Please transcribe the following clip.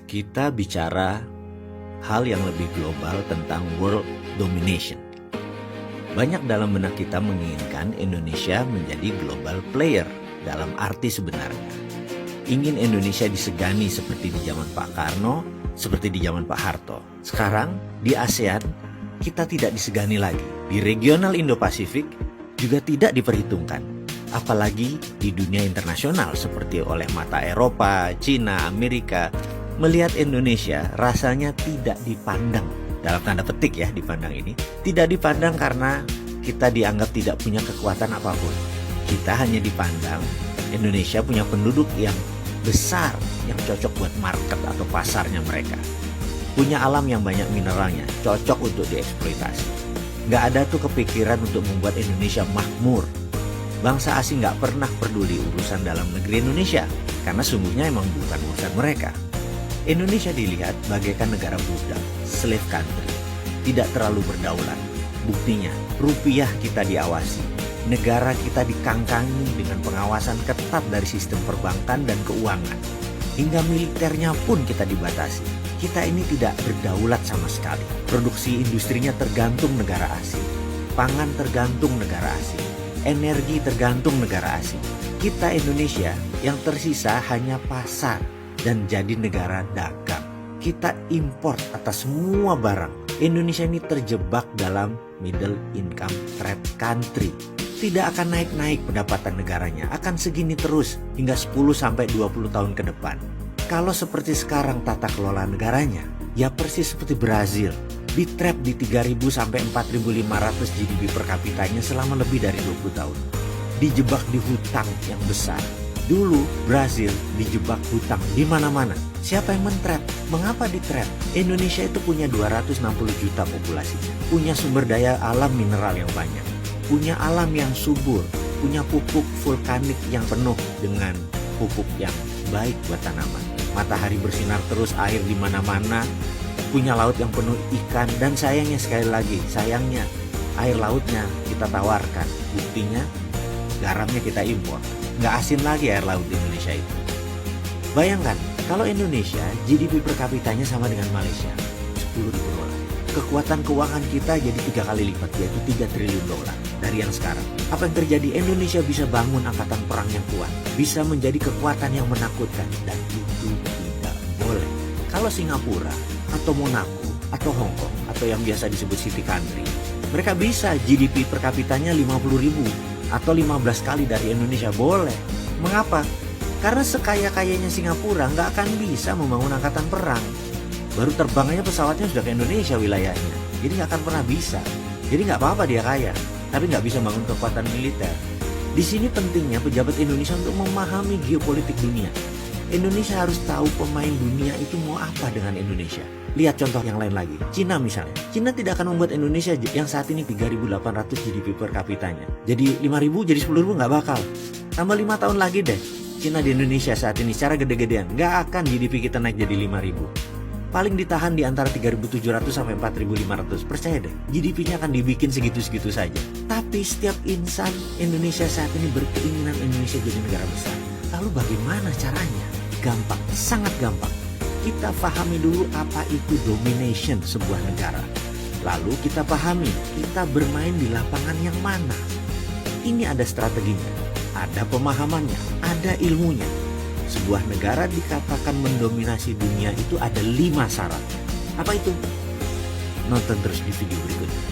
kita bicara hal yang lebih global tentang world domination. Banyak dalam benak kita menginginkan Indonesia menjadi global player dalam arti sebenarnya. Ingin Indonesia disegani seperti di zaman Pak Karno, seperti di zaman Pak Harto. Sekarang di ASEAN kita tidak disegani lagi. Di regional Indo-Pasifik juga tidak diperhitungkan. Apalagi di dunia internasional seperti oleh mata Eropa, Cina, Amerika. Melihat Indonesia rasanya tidak dipandang, dalam tanda petik ya dipandang ini, tidak dipandang karena kita dianggap tidak punya kekuatan apapun. Kita hanya dipandang Indonesia punya penduduk yang besar yang cocok buat market atau pasarnya mereka. Punya alam yang banyak mineralnya, cocok untuk dieksploitasi. Gak ada tuh kepikiran untuk membuat Indonesia makmur. Bangsa asing gak pernah peduli urusan dalam negeri Indonesia, karena sungguhnya emang bukan urusan mereka. Indonesia dilihat bagaikan negara budak, slave country, tidak terlalu berdaulat. Buktinya, rupiah kita diawasi, negara kita dikangkangi dengan pengawasan ketat dari sistem perbankan dan keuangan. Hingga militernya pun kita dibatasi. Kita ini tidak berdaulat sama sekali. Produksi industrinya tergantung negara asing. Pangan tergantung negara asing. Energi tergantung negara asing. Kita Indonesia yang tersisa hanya pasar dan jadi negara dagang. Kita import atas semua barang. Indonesia ini terjebak dalam middle income trap country. Tidak akan naik-naik pendapatan negaranya, akan segini terus hingga 10-20 tahun ke depan. Kalau seperti sekarang tata kelola negaranya, ya persis seperti Brazil. Di trap di 3.000 sampai 4.500 GDP per kapitanya selama lebih dari 20 tahun. Dijebak di hutang yang besar. Dulu Brazil dijebak hutang di mana-mana. Siapa yang men-trap? Mengapa di-trap? Indonesia itu punya 260 juta populasi. Punya sumber daya alam mineral yang banyak. Punya alam yang subur. Punya pupuk vulkanik yang penuh dengan pupuk yang baik buat tanaman. Matahari bersinar terus, air di mana-mana. Punya laut yang penuh ikan. Dan sayangnya sekali lagi, sayangnya air lautnya kita tawarkan. Buktinya garamnya kita impor. Nggak asin lagi air laut di Indonesia itu. Bayangkan, kalau Indonesia GDP per kapitanya sama dengan Malaysia, 10.000 dolar. Kekuatan keuangan kita jadi 3 kali lipat, yaitu 3 triliun dolar dari yang sekarang. Apa yang terjadi? Indonesia bisa bangun angkatan perang yang kuat, bisa menjadi kekuatan yang menakutkan, dan itu tidak boleh. Kalau Singapura, atau Monaco, atau Hong Kong, atau yang biasa disebut city country, mereka bisa GDP per kapitanya 50.000 atau 15 kali dari Indonesia, boleh. Mengapa? Karena sekaya-kayanya Singapura nggak akan bisa membangun angkatan perang. Baru terbangnya pesawatnya sudah ke Indonesia wilayahnya, jadi nggak akan pernah bisa. Jadi nggak apa-apa dia kaya, tapi nggak bisa bangun kekuatan militer. Di sini pentingnya pejabat Indonesia untuk memahami geopolitik dunia. Indonesia harus tahu pemain dunia itu mau apa dengan Indonesia. Lihat contoh yang lain lagi, Cina misalnya. Cina tidak akan membuat Indonesia yang saat ini 3.800 GDP per kapitanya jadi 5.000, jadi 10.000, nggak bakal. Tambah 5 tahun lagi deh, Cina di Indonesia saat ini secara gede-gedean, nggak akan GDP kita naik jadi 5.000. Paling ditahan di antara 3.700 sampai 4.500. Percaya deh, GDP-nya akan dibikin segitu-segitu saja. Tapi setiap insan Indonesia saat ini berkeinginan Indonesia jadi negara besar. Lalu bagaimana caranya? Gampang, sangat gampang. Kita pahami dulu apa itu domination sebuah negara. Lalu kita pahami kita bermain di lapangan yang mana. Ini ada strateginya, ada pemahamannya, ada ilmunya. Sebuah negara dikatakan mendominasi dunia itu ada 5 syarat. Apa itu? Nonton terus di video berikutnya.